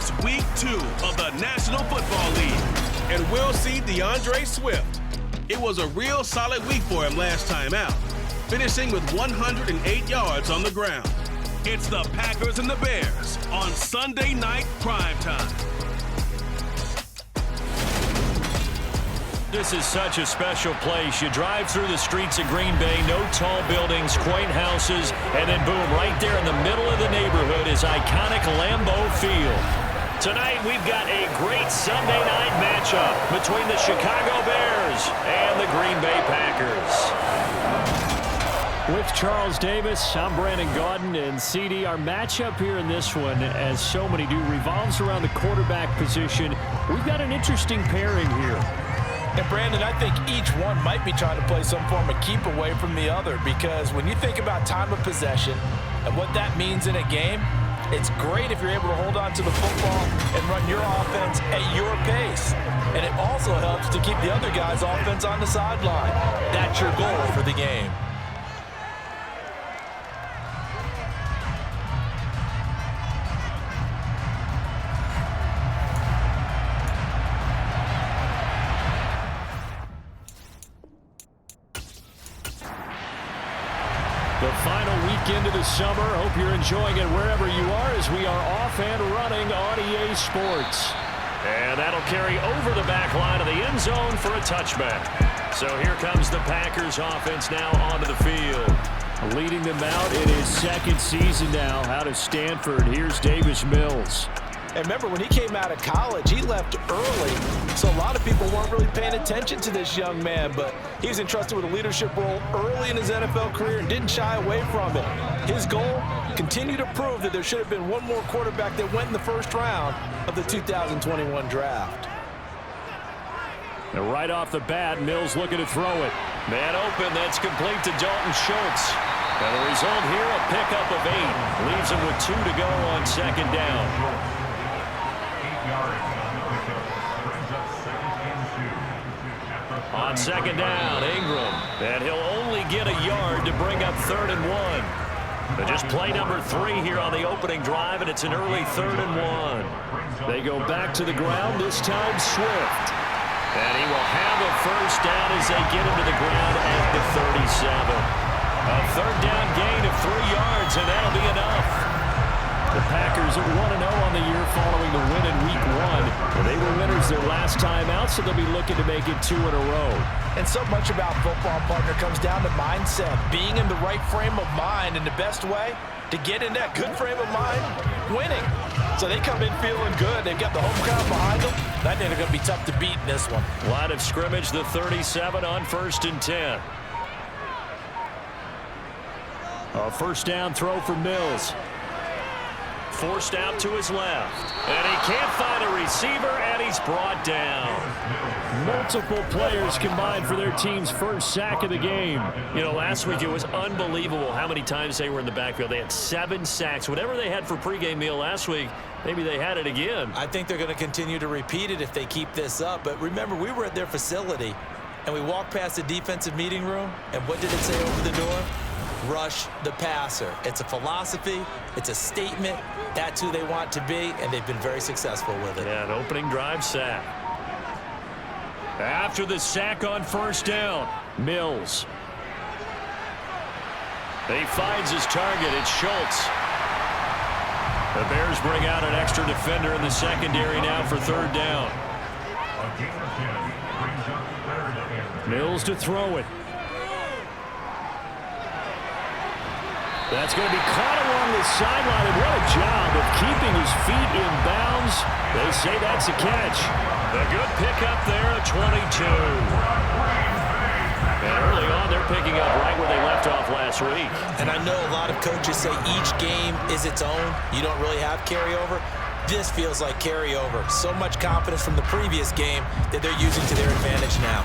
It's week 2 of the National Football League, and we'll see DeAndre Swift. It was a real solid week for him last time out, finishing with 108 yards on the ground. It's the Packers and the Bears on Sunday night primetime. This is such a special place. You drive through the streets of Green Bay, no tall buildings, quaint houses, and then boom, right there in the middle of the neighborhood is iconic Lambeau Field. Tonight, we've got a great Sunday night matchup between the Chicago Bears and the Green Bay Packers. With Charles Davis, I'm Brandon Gaudin, and CD, our matchup here in this one, as so many do, revolves around the quarterback position. We've got an interesting pairing here. And Brandon, I think each one might be trying to play some form of keep away from the other, because when you think about time of possession and what that means in a game, it's great if you're able to hold on to the football and run your offense at your pace. And it also helps to keep the other guy's offense on the sideline. That's your goal for the game. The final weekend of the summer. Hope you're enjoying it wherever you are as we are off and running on EA Sports. And that'll carry over the back line of the end zone for a touchback. So here comes the Packers offense now onto the field. Leading them out in his second season now out of Stanford. Here's Davis Mills. And remember, when he came out of college, he left early, so a lot of people weren't really paying attention to this young man, but he was entrusted with a leadership role early in his NFL career and didn't shy away from it. His goal, continue to prove that there should have been one more quarterback that went in the first round of the 2021 draft. And right off the bat, Mills looking to throw it. Man open, that's complete to Dalton Schultz. And the result here, a pickup of 8. Leaves him with 2 to go on second down. On second down, Ingram. And he'll only get a yard to bring up 3rd and 1. But just play number 3 here on the opening drive, and it's an early 3rd and 1. They go back to the ground, this time Swift. And he will have a first down as they get him to the ground at the 37. A 3rd down gain of 3 yards, and that'll be enough. The Packers are 1-0 on the year following the win in Week 1. They were winners their last time out, so they'll be looking to make it 2 in a row. And so much about football, partner, comes down to mindset. Being in the right frame of mind, and the best way to get in that good frame of mind, winning. So they come in feeling good. They've got the home crowd behind them. I think they're going to be tough to beat in this one. Line of scrimmage, the 37 on 1st and 10. A first down throw for Mills. Forced out to his left. And he can't find a receiver, and he's brought down. Multiple players combined for their team's first sack of the game. You know, last week it was unbelievable how many times they were in the backfield. They had 7 sacks. Whatever they had for pregame meal last week, maybe they had it again. I think they're going to continue to repeat it if they keep this up. But remember, we were at their facility, and we walked past the defensive meeting room, and what did it say over the door? Rush the passer. It's a philosophy. It's a statement. That's who they want to be, and they've been very successful with it. Yeah, an opening drive sack. After the sack on first down, Mills. He finds his target. It's Schultz. The Bears bring out an extra defender in the secondary now for 3rd down. Mills to throw it. That's going to be caught along the sideline, and what a job of keeping his feet in bounds. They say that's a catch. A good pickup there at 22. And early on, they're picking up right where they left off last week. And I know a lot of coaches say each game is its own. You don't really have carryover. This feels like carryover. So much confidence from the previous game that they're using to their advantage now.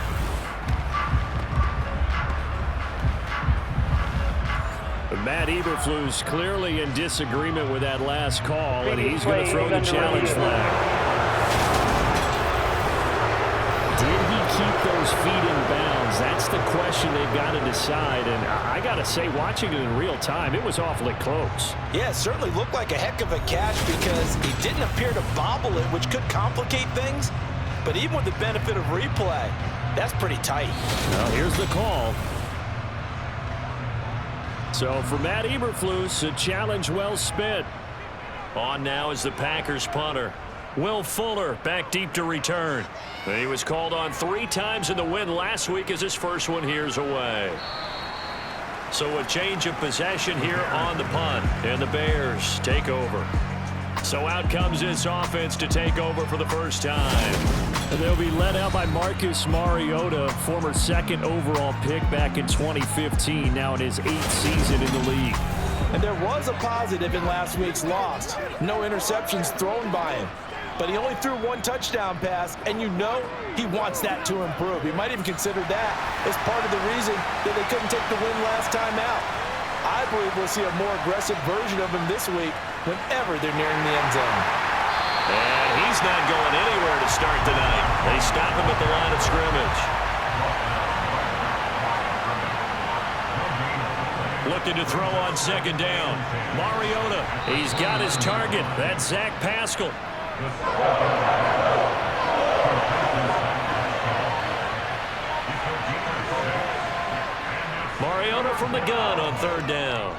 Matt Eberflus clearly in disagreement with that last call, and he's going to throw the challenge flag. Did he keep those those feet in bounds? That's the question they've got to decide. And I got to say, watching it in real time, it was awfully close. Yeah, it certainly looked like a heck of a catch because he didn't appear to bobble it, which could complicate things. But even with the benefit of replay, that's pretty tight. Well, here's the call. So for Matt Eberflus, a challenge well spent. On now is the Packers punter. Will Fuller back deep to return. He was called on 3 times in the win last week as his first one here's away. So a change of possession here on the punt. And the Bears take over. So out comes this offense to take over for the first time. And they'll be led out by Marcus Mariota, former 2nd overall pick back in 2015, now in his 8th season in the league. And there was a positive in last week's loss. No interceptions thrown by him. But he only threw 1 touchdown pass, and you know he wants that to improve. He might even consider that as part of the reason that they couldn't take the win last time out. I believe we'll see a more aggressive version of him this week whenever they're nearing the end zone. And he's not going anywhere to start tonight. They stop him at the line of scrimmage. Looking to throw on 2nd down. Mariota, he's got his target. That's Zach Pascal. Mariota from the gun on 3rd down.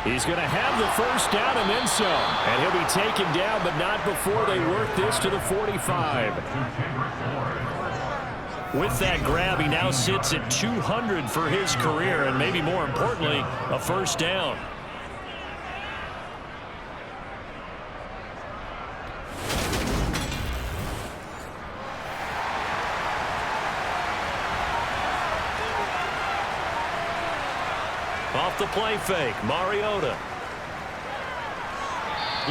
He's going to have the first down and then some. And he'll be taken down, but not before they work this to the 45. With that grab, he now sits at 200 for his career, and maybe more importantly, a first down. Off the play fake, Mariota.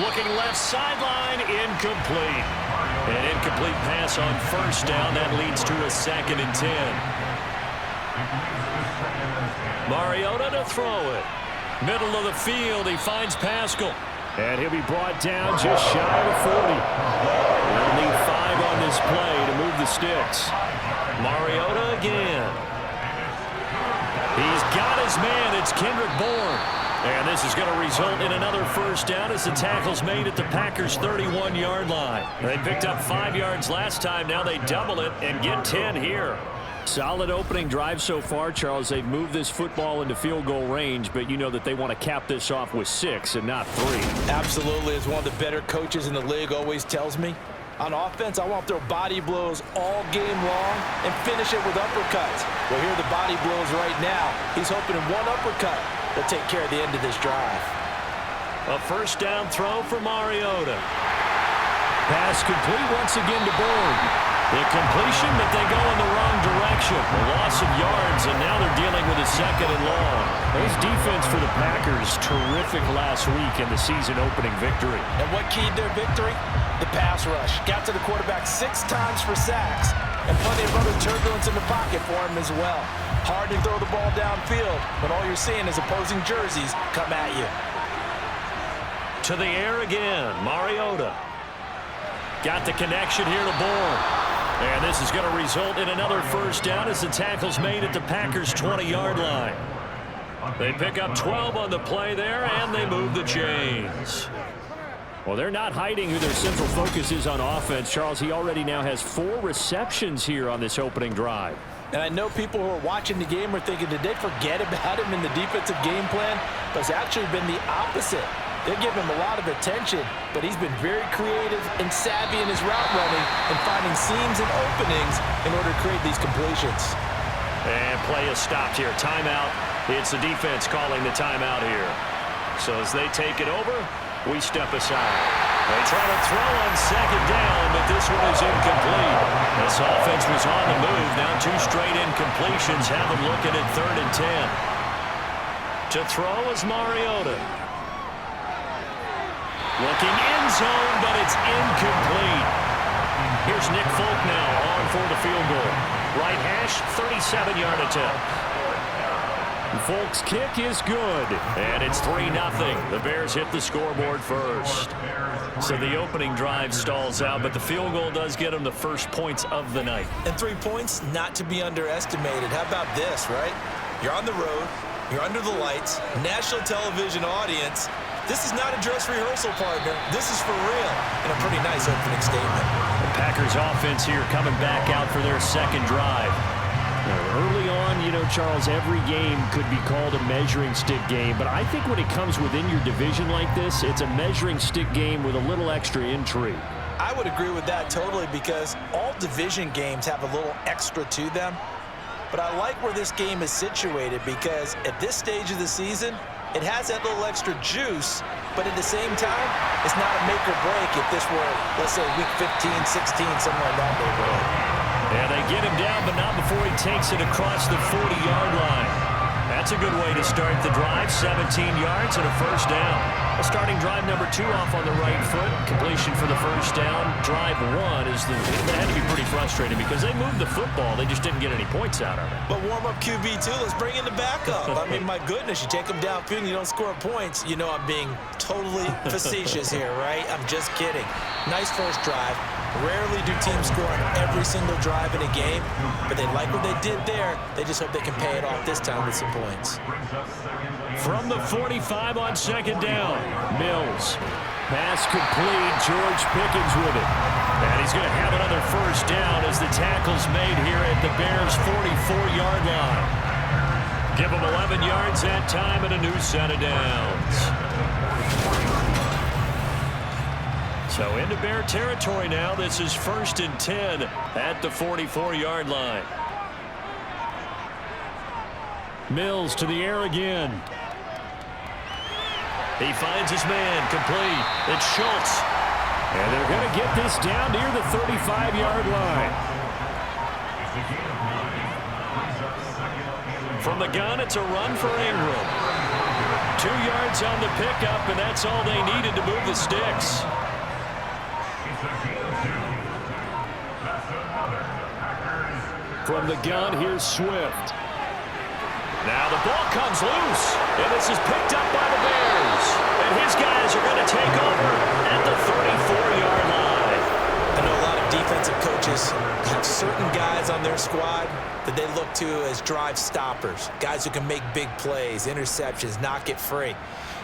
Looking left sideline, incomplete. An incomplete pass on 1st down. That leads to a 2nd and 10. Mariota to throw it. Middle of the field, he finds Pascal. And he'll be brought down just shy of 40. They'll need 5 on this play to move the sticks. Mariota again. He's got his man. It's Kendrick Bourne. And this is going to result in another first down as the tackle's made at the Packers' 31-yard line. They picked up 5 yards last time. Now they double it and get 10 here. Solid opening drive so far, Charles. They've moved this football into field goal range, but you know that they want to cap this off with 6 and not 3. Absolutely. As one of the better coaches in the league always tells me, on offense, I want to throw body blows all game long and finish it with uppercuts. Well, here are the body blows right now. He's hoping in one uppercut will take care of the end of this drive. A first down throw for Mariota. Pass complete once again to Bourne. The completion, but they go in the wrong direction. A loss of yards, and now they're dealing with a 2nd and long. His defense for the Packers, terrific last week in the season-opening victory. And what keyed their victory? The pass rush. Got to the quarterback 6 times for sacks, and plenty of other turbulence in the pocket for him as well. Hard to throw the ball downfield, but all you're seeing is opposing jerseys come at you. To the air again, Mariota. Got the connection here to Bourne. And this is going to result in another first down as the tackle's made at the Packers' 20-yard line. They pick up 12 on the play there, and they move the chains. Well, they're not hiding who their central focus is on offense. Charles, he already now has 4 receptions here on this opening drive. And I know people who are watching the game are thinking, did they forget about him in the defensive game plan? But it's actually been the opposite. They're giving him a lot of attention, but he's been very creative and savvy in his route running and finding seams and openings in order to create these completions. And play is stopped here. Timeout. It's the defense calling the timeout here. So as they take it over, we step aside. They try to throw on 2nd down, but this one is incomplete. This offense was on the move. Now 2 straight incompletions have them looking at 3rd and 10. To throw is Mariota. Looking end zone, but it's incomplete. Here's Nick Folk now on for the field goal. Right hash, 37-yard attempt. Folk's kick is good, and it's 3-0. The Bears hit the scoreboard first. So the opening drive stalls out, but the field goal does get them the first points of the night. And 3 points, not to be underestimated. How about this, right? You're on the road, you're under the lights, national television audience. This is not a dress rehearsal, partner. This is for real, and a pretty nice opening statement. The Packers offense here coming back out for their second drive. Early on, Charles, every game could be called a measuring stick game, but I think when it comes within your division like this, it's a measuring stick game with a little extra intrigue. I would agree with that totally, because all division games have a little extra to them. But I like where this game is situated, because at this stage of the season, it has that little extra juice, but at the same time, it's not a make or break if this were, let's say, week 15, 16, somewhere in that neighborhood. Yeah, they get him down, but not before he takes it across the 40-yard line. That's a good way to start the drive. 17 yards and a first down. Starting drive number 2 off on the right foot. Completion for the first down. Drive 1 is that had to be pretty frustrating because they moved the football. They just didn't get any points out of it. But warm-up QB2, let's bring in the backup. I mean, my goodness, you take them downfield and you don't score points. You know I'm being totally facetious here, right? I'm just kidding. Nice first drive. Rarely do teams score on every single drive in a game, but they like what they did there. They just hope they can pay it off this time with some points. From the 45 on second down, Mills. Pass complete, George Pickens with it. And he's going to have another first down as the tackle's made here at the Bears' 44-yard line. Give them 11 yards that time and a new set of downs. So into Bear territory now. This is 1st and 10 at the 44-yard line. Mills to the air again. He finds his man, complete. It's Schultz. And they're going to get this down near the 35-yard line. From the gun, it's a run for Ingram. 2 yards on the pickup, and that's all they needed to move the sticks. From the gun, here's Swift. Now the ball comes loose, and this is picked up by the Bears. And his guys are going to take over at the 34-yard line. I know a lot of defensive coaches have certain guys on their squad that they look to as drive stoppers, guys who can make big plays, interceptions, knock it free.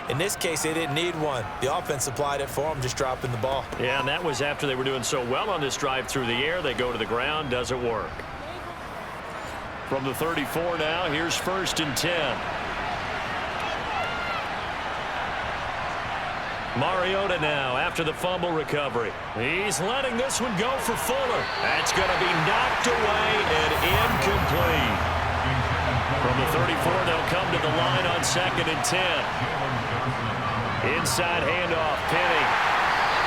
In this case, they didn't need one. The offense supplied it for them, just dropping the ball. Yeah, and that was after they were doing so well on this drive through the air. They go to the ground, doesn't work. From the 34 now, here's 1st and 10. Mariota now after the fumble recovery. He's letting this one go for Fuller. That's going to be knocked away and incomplete. From the 34, they'll come to the line on 2nd and 10. Inside handoff, Penny.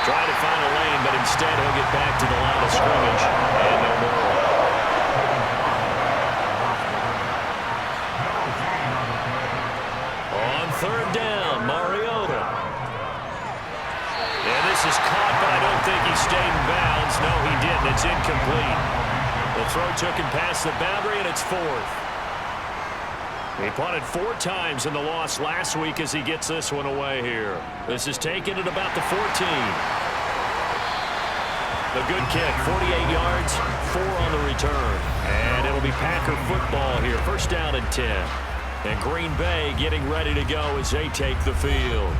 Trying to find a lane, but instead he'll get back to the line of scrimmage. And no more. On 3rd down, Mariota. And this is caught, but I don't think he stayed in bounds. No, he didn't. It's incomplete. The throw took him past the boundary, and it's 4th. He punted 4 times in the loss last week as he gets this one away here. This is taken at about the 14. The good kick, 48 yards, 4 on the return. And it'll be Packer football here. 1st down and 10. And Green Bay getting ready to go as they take the field.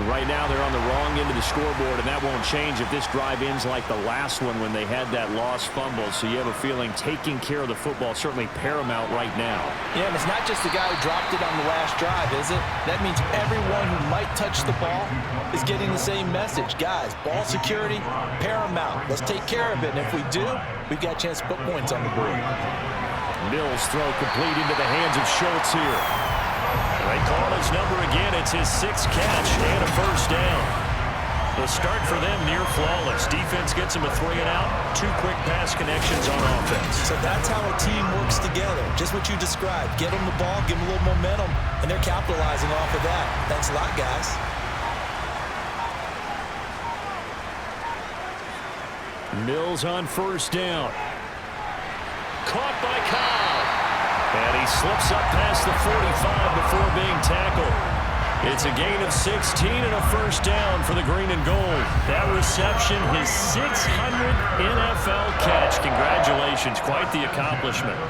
Right now they're on the wrong end of the scoreboard, and that won't change if this drive ends like the last one when they had that lost fumble. So you have a feeling taking care of the football certainly paramount right now. Yeah, and it's not just the guy who dropped it on the last drive, is it? That means everyone who might touch the ball is getting the same message. Guys, ball security, paramount. Let's take care of it, and if we do, we've got a chance to put points on the board. Mills throw complete into the hands of Schultz here. They call his number again. It's his 6th catch and a 1st down. The start for them near flawless. Defense gets him a 3-and-out. 2 quick pass connections on offense. So that's how a team works together. Just what you described. Get them the ball, give them a little momentum, and they're capitalizing off of that. Thanks a lot, guys. Mills on 1st down. Caught by Cobb. And he slips up past the 45 before being tackled. It's a gain of 16 and a first down for the green and gold. That reception, his 600th NFL catch. Congratulations, quite the accomplishment.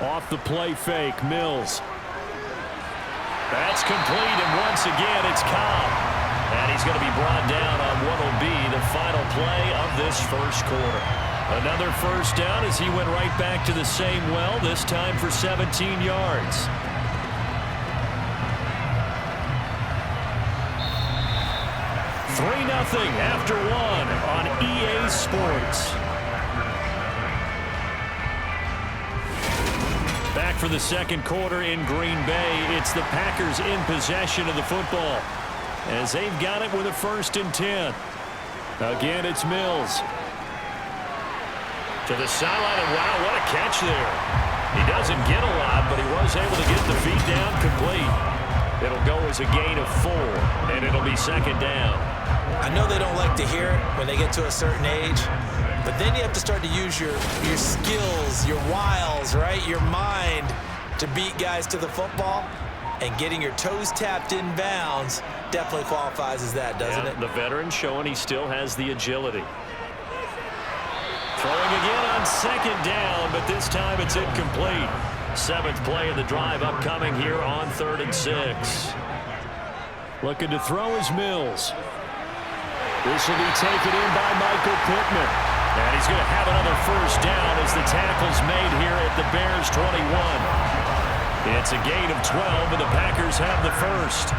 Off the play fake, Mills. That's complete, and once again, it's Cobb. And he's going to be brought down on what will be the final play of this first quarter. Another first down as he went right back to the same well, this time for 17 yards. Three 0 after one on EA Sports. Back for the second quarter in Green Bay. It's the Packers in possession of the football as they've got it with a 1st and 10. Again, it's Mills. To the sideline, and wow, what a catch there. He doesn't get a lot, but he was able to get the feet down complete. It'll go as a gain of 4, and it'll be 2nd down. I know they don't like to hear it when they get to a certain age, but then you have to start to use your skills, your wiles, right? Your mind to beat guys to the football. And getting your toes tapped in bounds definitely qualifies as that, doesn't it? The veteran showing he still has the agility. Throwing again on 2nd down, but this time it's incomplete. 7th play of the drive upcoming here on 3rd and 6. Looking to throw is Mills. This will be taken in by Michael Pittman. And he's going to have another first down as the tackle's made here at the Bears 21. It's a gain of 12, and the Packers have the first.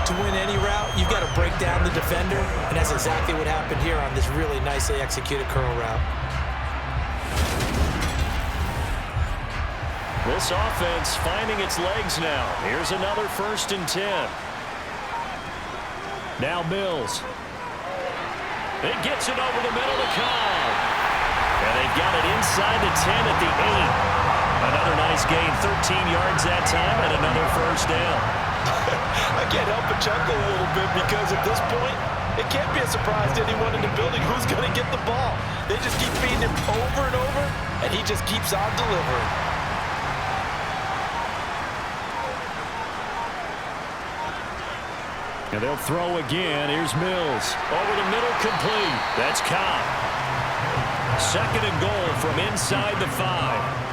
To win any route, you've got to break down the defender, and that's exactly what happened here on this really nicely executed curl route. This offense finding its legs now. Here's another 1st and 10. Now Mills. It gets it over the middle to Cobb. And they've got it inside the 10 at the 8. Another nice gain, 13 yards that time, and another first down. I can't help but chuckle a little bit because at this point, it can't be a surprise to anyone in the building who's going to get the ball. They just keep feeding him over and over, and he just keeps on delivering. And they'll throw again. Here's Mills. Over the middle, complete. That's Cobb. 2nd and goal from inside the 5.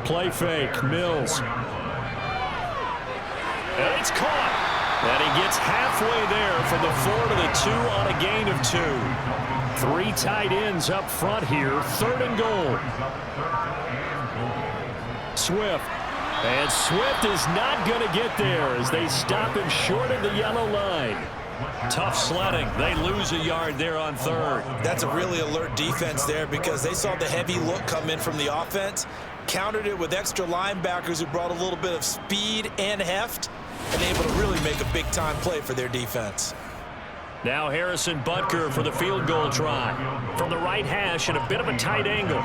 Play fake, Mills. And it's caught. And he gets halfway there from the 4 to the 2 on a gain of 2. 3 tight ends up front here. 3rd and goal. Swift. And Swift is not going to get there as they stop him short of the yellow line. Tough sledding. They lose a yard there on 3rd. That's a really alert defense there because they saw the heavy look come in from the offense, countered it with extra linebackers who brought a little bit of speed and heft, and able to really make a big-time play for their defense. Now Harrison Butker for the field goal try. From the right hash at a bit of a tight angle.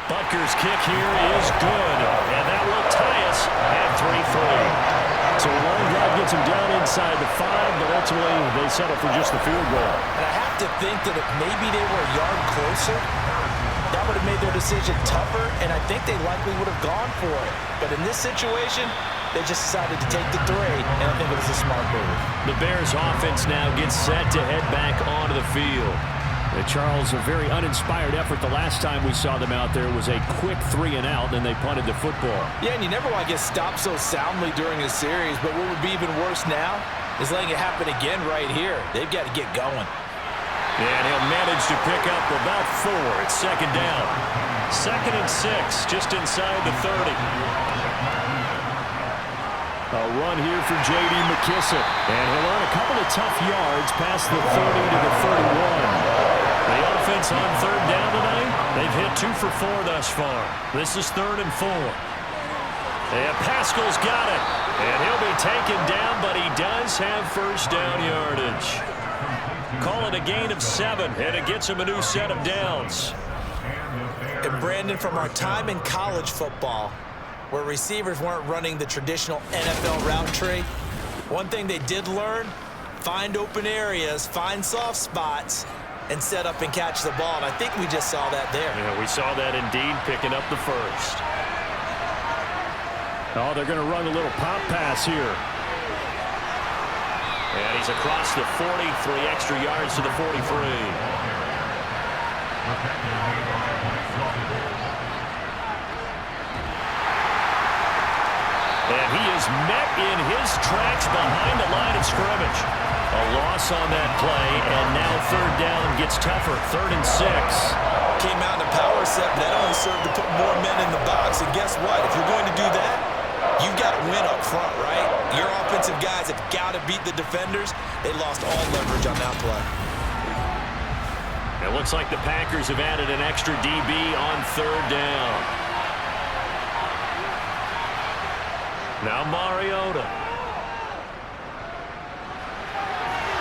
Butker's kick here is good, and that will tie us at 3-3. So a long drive gets him down inside the 5, but ultimately they settle for just the field goal. And I have to think that if maybe they were a yard closer, that would have made their decision tougher, and I think they likely would have gone for it. But in this situation, they just decided to take the 3, and I think it was a smart move. The Bears offense now gets set to head back onto the field. Charles, a very uninspired effort the last time we saw them out there was a quick 3 and out, and they punted the football. Yeah, and you never want to get stopped so soundly during a series, but what would be even worse now is letting it happen again right here. They've got to get going. And he'll manage to pick up about 4. It's 2nd down. 2nd and 6, just inside the 30. A run here for J.D. McKissick. And he'll earn a couple of tough yards past the 30 to the 31. The offense on 3rd down tonight, they've hit 2 for 4 thus far. This is 3rd and 4. And Pascal's got it. And he'll be taken down, but he does have first down yardage. Call it a gain of 7, and it gets him a new set of downs. And Brandon, from our time in college football, where receivers weren't running the traditional NFL route tree, one thing they did learn, find open areas, find soft spots, and set up and catch the ball. And I think we just saw that there. Yeah, we saw that indeed, picking up the first. Oh, they're going to run a little pop pass here. And he's across the 40, 3 extra yards to the 43. And he is met in his tracks behind the line of scrimmage. A loss on that play, and now third down gets tougher. 3rd and 6. Came out in a power set, but that only served to put more men in the box. And guess what? If you're going to do that, you've got to win up front, right? Your offensive guys have got to beat the defenders. They lost all leverage on that play. It looks like the Packers have added an extra DB on 3rd down. Now Mariota.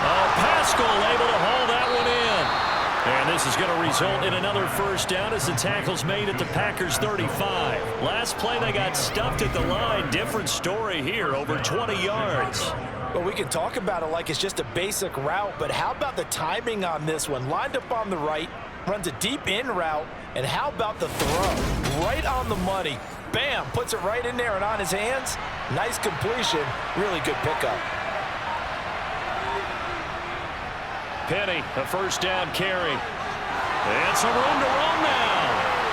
Oh, Pascal able to haul that one in. And this is going to result in another first down as the tackle's made at the Packers 35. Last play they got stuffed at the line. Different story here, over 20 yards. Well, we can talk about it like it's just a basic route, but how about the timing on this one? Lined up on the right, runs a deep in route, and how about the throw? Right on the money. Bam, puts it right in there and on his hands. Nice completion, really good pickup. Penny, a first down carry. And some room to run now.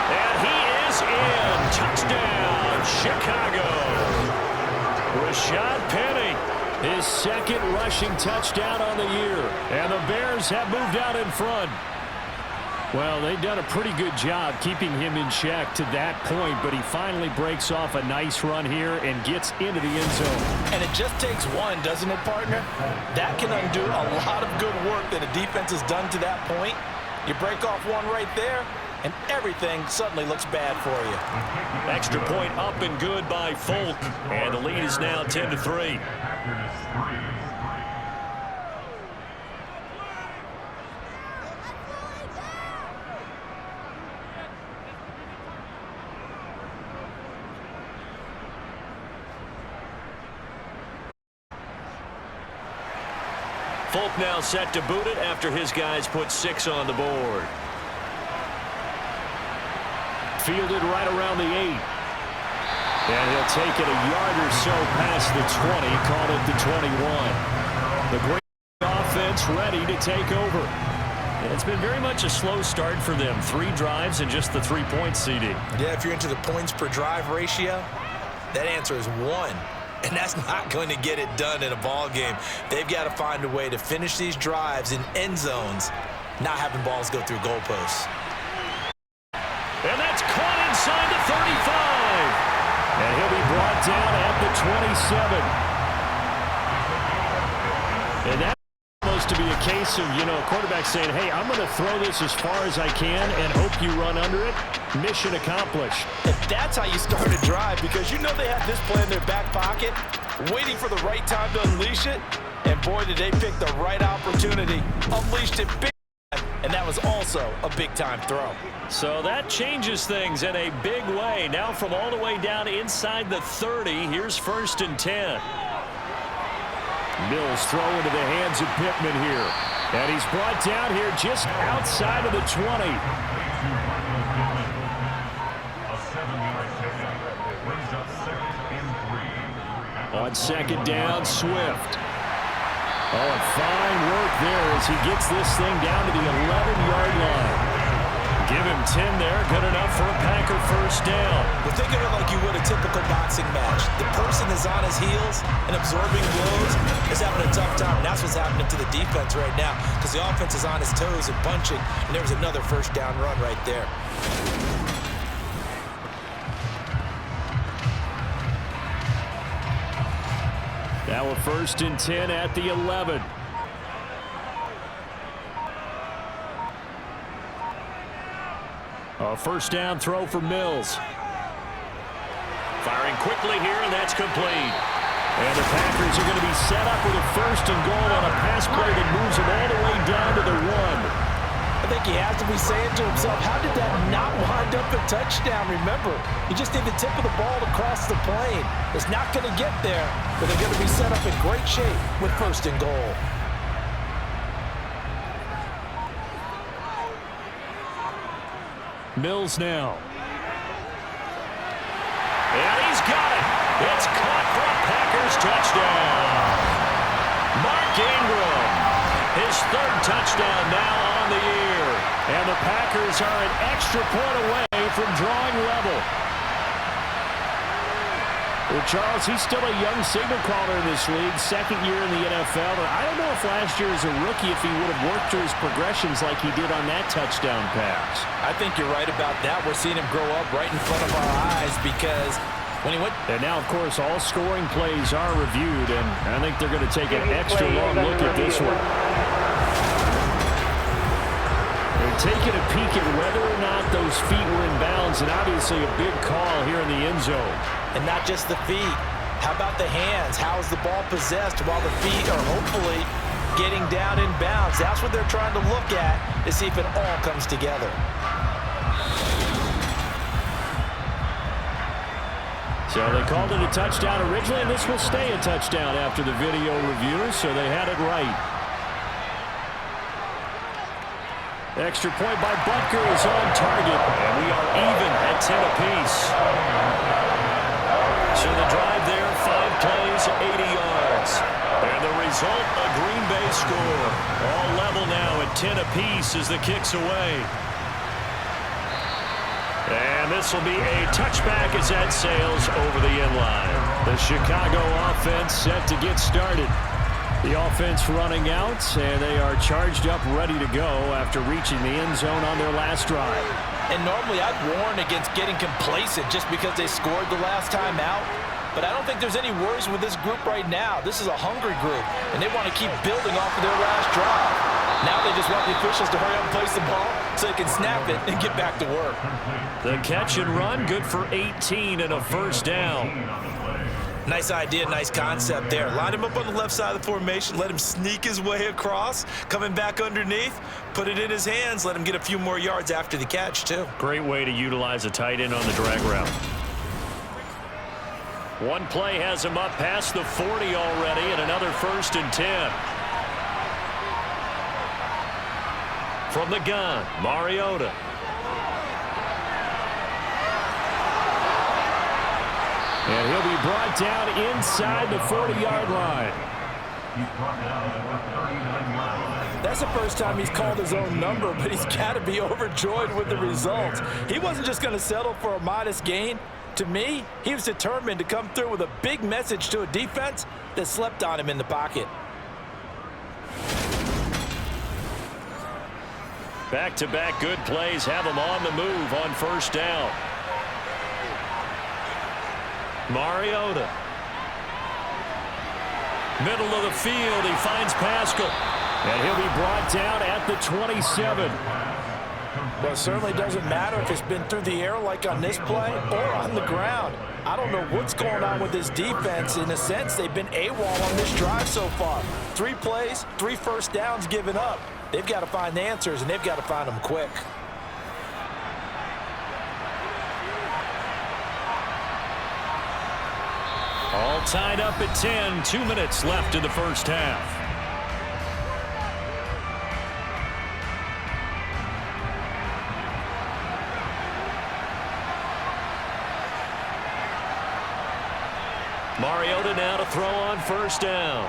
And he is in. Touchdown, Chicago. Rashad Penny, his 2nd rushing touchdown on the year. And the Bears have moved out in front. Well, they've done a pretty good job keeping him in check to that point, but he finally breaks off a nice run here and gets into the end zone. And it just takes one, doesn't it, partner? That can undo a lot of good work that a defense has done to that point. You break off one right there, and everything suddenly looks bad for you. Extra point up and good by Folk, and the lead is now 10-3. Folk now set to boot it after his guys put 6 on the board. Fielded right around the 8. And he'll take it a yard or so past the 20, called it the 21. The great offense ready to take over. And it's been very much a slow start for them. 3 drives and just the 3 points, CD. Yeah, if you're into the points per drive ratio, that answer is 1. And that's not going to get it done in a ball game. They've got to find a way to finish these drives in end zones, not having balls go through goalposts. And that's caught inside the 35. And he'll be brought down at the 27. And that's supposed to be a case of, a quarterback saying, hey, I'm going to throw this as far as I can and hope you run under it. Mission accomplished. And that's how you start a drive, because you know they have this play in their back pocket, waiting for the right time to unleash it. And boy, did they pick the right opportunity. Unleashed it big time, and that was also a big-time throw. So that changes things in a big way. Now from all the way down inside the 30, here's 1st and 10. Mills throw into the hands of Pittman here. And he's brought down here just outside of the 20. On 2nd down, Swift. Oh, and fine work there as he gets this thing down to the 11-yard line. Give him 10 there, good enough for a Packer first down. Well, think of it like you would a typical boxing match. The person is on his heels and absorbing blows is having a tough time. And that's what's happening to the defense right now, because the offense is on his toes and punching, and there was another first down run right there. Now a 1st and 10 at the 11. A first down throw for Mills. Firing quickly here, and that's complete. And the Packers are going to be set up with a 1st and goal on a pass play that moves them all the way down to the 1. I think he has to be saying to himself, how did that not wind up a touchdown? Remember, you just need the tip of the ball to cross the plane. It's not going to get there, but they're going to be set up in great shape with 1st and goal. Mills now. And he's got it. It's caught for a Packers touchdown. Mark Ingram, his 3rd touchdown now on the year. And the Packers are an extra point away from drawing level. Well, Charles, he's still a young signal caller in this league, 2nd year in the NFL. And I don't know if last year as a rookie, if he would have worked through his progressions like he did on that touchdown pass. I think you're right about that. We're seeing him grow up right in front of our eyes because when he went... And now, of course, all scoring plays are reviewed, and I think they're going to take an extra long look at this one. They're taking a peek at whether or not those feet were in bounds, and obviously a big call here in the end zone. And not just the feet. How about the hands? How is the ball possessed while the feet are hopefully getting down in bounds? That's what they're trying to look at to see if it all comes together. So they called it a touchdown originally, and this will stay a touchdown after the video review, so they had it right. Extra point by Butker is on target, and we are even at 10 apiece. So the drive there, 5 plays, 80 yards. And the result, a Green Bay score. All level now at 10 apiece as the kick's away. And this will be a touchback as that sails over the end line. The Chicago offense set to get started. The offense running out, and they are charged up, ready to go after reaching the end zone on their last drive. And normally I'd warn against getting complacent just because they scored the last time out. But I don't think there's any worries with this group right now. This is a hungry group, and they want to keep building off of their last drive. Now they just want the officials to hurry up and place the ball so they can snap it and get back to work. The catch and run, good for 18 and a 1st down. Nice idea, nice concept there. Line him up on the left side of the formation, let him sneak his way across, coming back underneath, put it in his hands, let him get a few more yards after the catch, too. Great way to utilize a tight end on the drag route. One play has him up past the 40 already, and another 1st and 10. From the gun, Mariota. And he'll be brought down inside the 40-yard line. That's the first time he's called his own number, but he's got to be overjoyed with the results. He wasn't just going to settle for a modest gain. To me, he was determined to come through with a big message to a defense that slept on him in the pocket. Back-to-back good plays have him on the move on 1st down. Mariota. Middle of the field, he finds Pascal. And he'll be brought down at the 27. Well, it certainly doesn't matter if it's been through the air like on this play or on the ground. I don't know what's going on with this defense. In a sense, they've been AWOL on this drive so far. 3 plays, 3 1st downs given up. They've got to find the answers, and they've got to find them quick. All tied up at 10, 2 minutes left in the 1st half. Mariota now to throw on 1st down.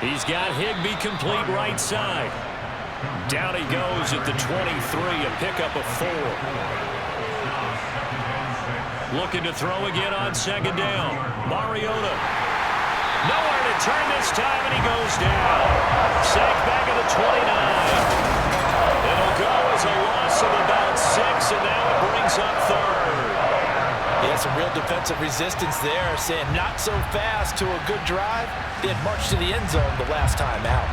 He's got Higbee complete right side. Down he goes at the 23, a pickup of 4. Looking to throw again on 2nd down. Mariota. Nowhere to turn this time, and he goes down. Sacked back at the 29. It'll go as a loss of about 6, and now it brings up 3rd. Yeah, some real defensive resistance there, saying not so fast to a good drive. They had marched to the end zone the last time out.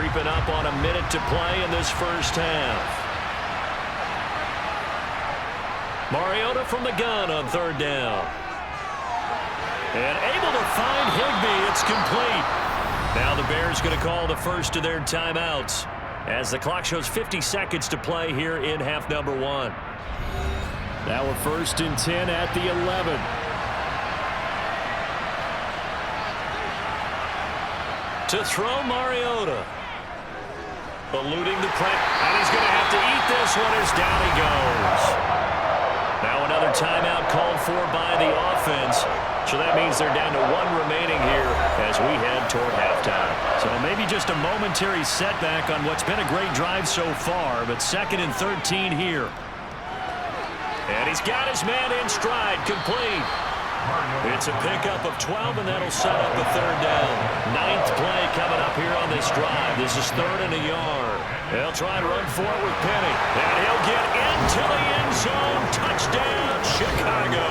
creeping up on a minute to play in this first half. Mariota from the gun on third down. And able to find Higbee. It's complete. Now the Bears going to call the first of their timeouts as the clock shows 50 seconds to play here in half number 1. Now we're 1st and 10 at the 11. To throw Mariota. Eluding the press. And he's going to have to eat this one as down he goes. Now another timeout called for by the offense. So that means they're down to 1 remaining here as we head toward halftime. So maybe just a momentary setback on what's been a great drive so far, but 2nd and 13 here. And he's got his man in stride, complete. It's a pickup of 12, and that'll set up a third down. 9th play coming up here on this drive. This is 3rd and a yard. They'll try and run for it with Penny. And he'll get into the end zone. Touchdown, Chicago.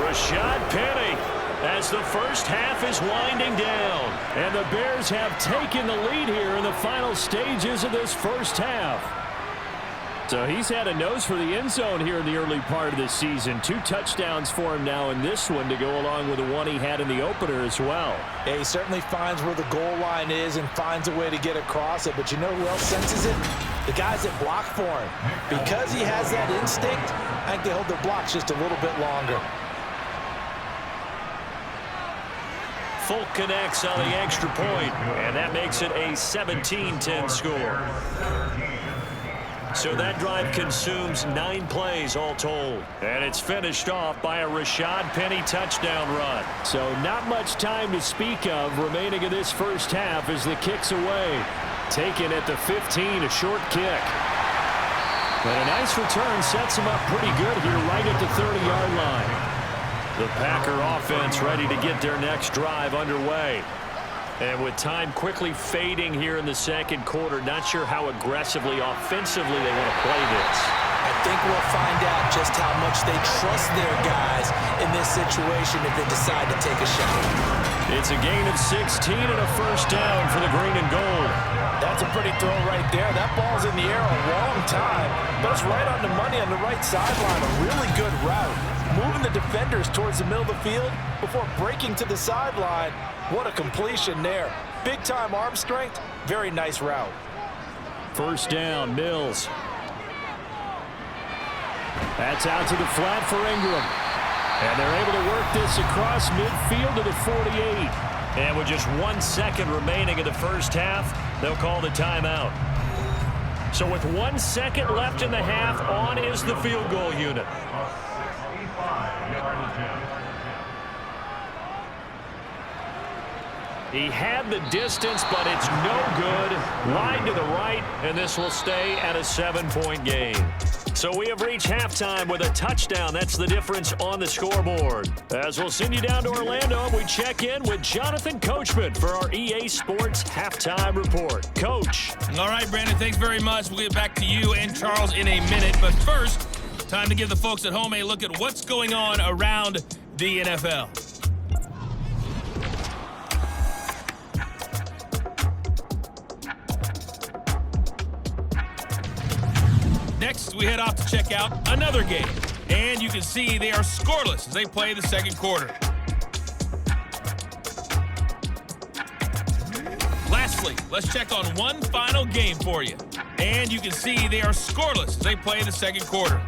Rashad Penny as the first half is winding down. And the Bears have taken the lead here in the final stages of this first half. So he's had a nose for the end zone here in the early part of this season. 2 touchdowns for him now in this one to go along with the one he had in the opener as well. Yeah, he certainly finds where the goal line is and finds a way to get across it. But you know who else senses it? The guys that block for him. Because he has that instinct, I think they hold their blocks just a little bit longer. Folk connects on the extra point, and that makes it a 17-10 score. So that drive consumes 9 plays all told. And it's finished off by a Rashad Penny touchdown run. So not much time to speak of remaining in this first half as the kick's away. Taken at the 15, a short kick. But a nice return sets him up pretty good here right at the 30-yard line. The Packer offense ready to get their next drive underway. And with time quickly fading here in the second quarter, not sure how aggressively, offensively they want to play this. I think we'll find out just how much they trust their guys in this situation if they decide to take a shot. It's a gain of 16 and a first down for the green and gold. That's a pretty throw right there. That ball's in the air a long time, but it's right on the money on the right sideline. A really good route. Moving the defenders towards the middle of the field before breaking to the sideline. What a completion there. Big-time arm strength. Very nice route. First down, Mills. That's out to the flat for Ingram. And they're able to work this across midfield to the 48. And with just 1 second remaining in the first half, they'll call the timeout. So with 1 second left in the half, on is the field goal unit. He had the distance, but it's no good. Wide to the right, and this will stay at a 7-point game. So we have reached halftime with a touchdown. That's the difference on the scoreboard. As we'll send you down to Orlando, we check in with Jonathan Coachman for our EA Sports Halftime Report. Coach. All right, Brandon, thanks very much. We'll get back to you and Charles in a minute. But first, time to give the folks at home a look at what's going on around the NFL. Next, we head off to check out another game. And you can see they are scoreless as they play the second quarter. Lastly, let's check on one final game for you. And you can see they are scoreless as they play the second quarter.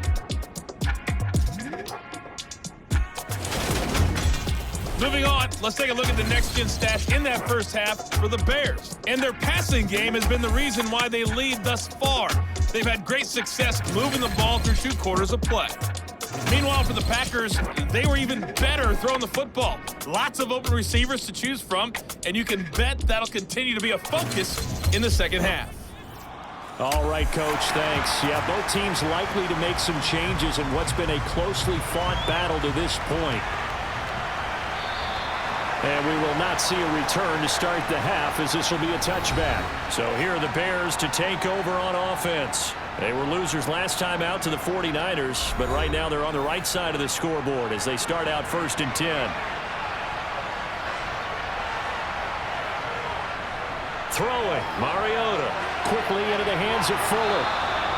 Moving on, let's take a look at the next-gen stats in that first half for the Bears. And their passing game has been the reason why they lead thus far. They've had great success moving the ball through 2 quarters of play. Meanwhile, for the Packers, they were even better throwing the football. Lots of open receivers to choose from, and you can bet that'll continue to be a focus in the second half. All right, Coach, thanks. Yeah, both teams likely to make some changes in what's been a closely fought battle to this point. And we will not see a return to start the half as this will be a touchback. So here are the Bears to take over on offense. They were losers last time out to the 49ers, but right now they're on the right side of the scoreboard as they start out 1st and 10. throwing. Mariota quickly into the hands of Fuller.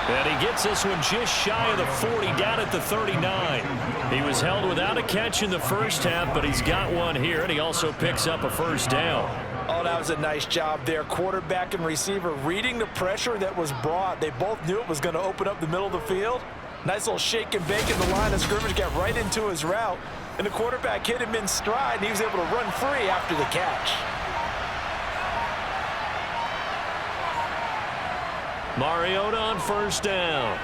And he gets this one just shy of the 40, down at the 39. He was held without a catch in the first half, but he's got one here, and he also picks up a first down. Oh, that was a nice job there. Quarterback and receiver reading the pressure that was brought. They both knew it was going to open up the middle of the field. Nice little shake and bake in the line of scrimmage, got right into his route. And the quarterback hit him in stride, and he was able to run free after the catch. Mariota on first down.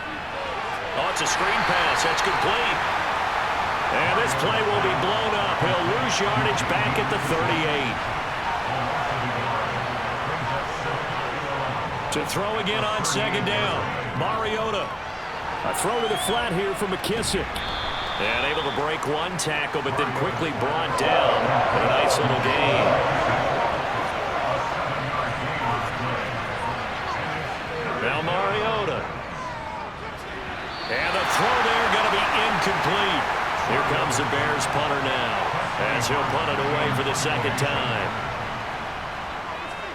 Oh, it's a screen pass. That's complete. And this play will be blown up. He'll lose yardage back at the 38. To throw again on second down. Mariota. A throw to the flat here for McKissick. And able to break one tackle, but then quickly brought down. A nice little gain. Now Mariota. And the throw there going to be incomplete. Here comes the Bears punter now, as he'll punt it away for the second time.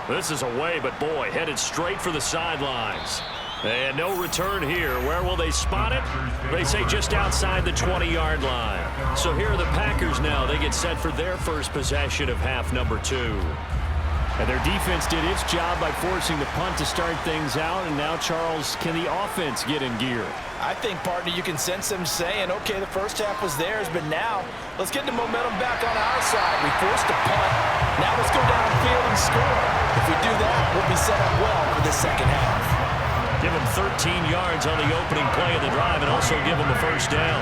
This is away, but boy, headed straight for the sidelines. And no return here. Where will they spot it? They say just outside the 20-yard line. So here are the Packers now. They get set for their first possession of half number 2. And their defense did its job by forcing the punt to start things out. And now, Charles, can the offense get in gear? I think, partner, you can sense them saying, okay, the first half was theirs, but now let's get the momentum back on our side. We forced a punt. Now let's go downfield and score. If we do that, we'll be set up well for the second half. Give him 13 yards on the opening play of the drive and also give him a first down.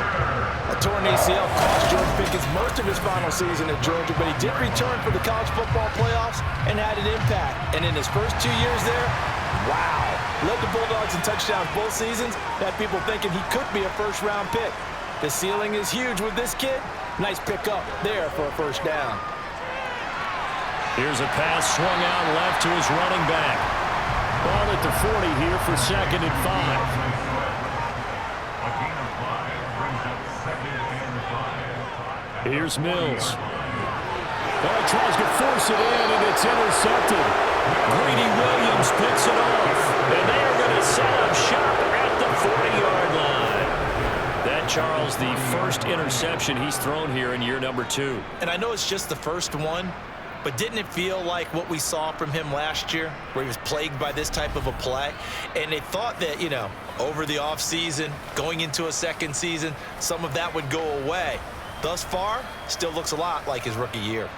A torn ACL cost George Pickens most of his final season at Georgia, but he did return for the college football playoffs and had an impact. And in his first 2 years there, wow. Led the Bulldogs in touchdowns both seasons. Had people thinking he could be a first-round pick. The ceiling is huge with this kid. Nice pickup there for a first down. Here's a pass swung out left to his running back. Ball at the 40 here for 2nd and 5. Here's Mills. Oh, tries to force it in, and it's intercepted. Greedy Williams picks it off. And they are going to set up shop at the 40-yard line. That, Charles, the first interception he's thrown here in year number 2. And I know it's just the first one, but didn't it feel like what we saw from him last year, where he was plagued by this type of a play? And they thought that, you know, over the offseason, going into a second season, some of that would go away. Thus far, still looks a lot like his rookie year.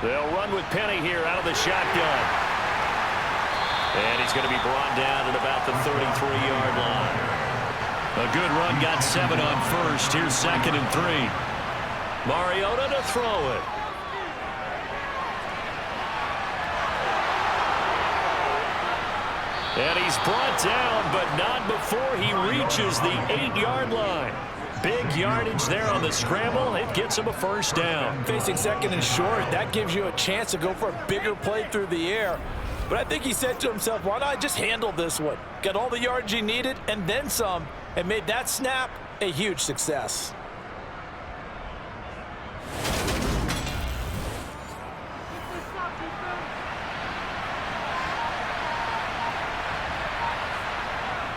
They'll run with Penny here out of the shotgun. And he's going to be brought down at about the 33-yard line. A good run, got 7 on first. Here's 2nd and 3. Mariota to throw it. And he's brought down, but not before he reaches the 8-yard line. Big yardage there on the scramble. It gets him a first down. Facing 2nd and short, that gives you a chance to go for a bigger play through the air. But I think he said to himself, why not I just handle this one? Got all the yards he needed and then some, and made that snap a huge success.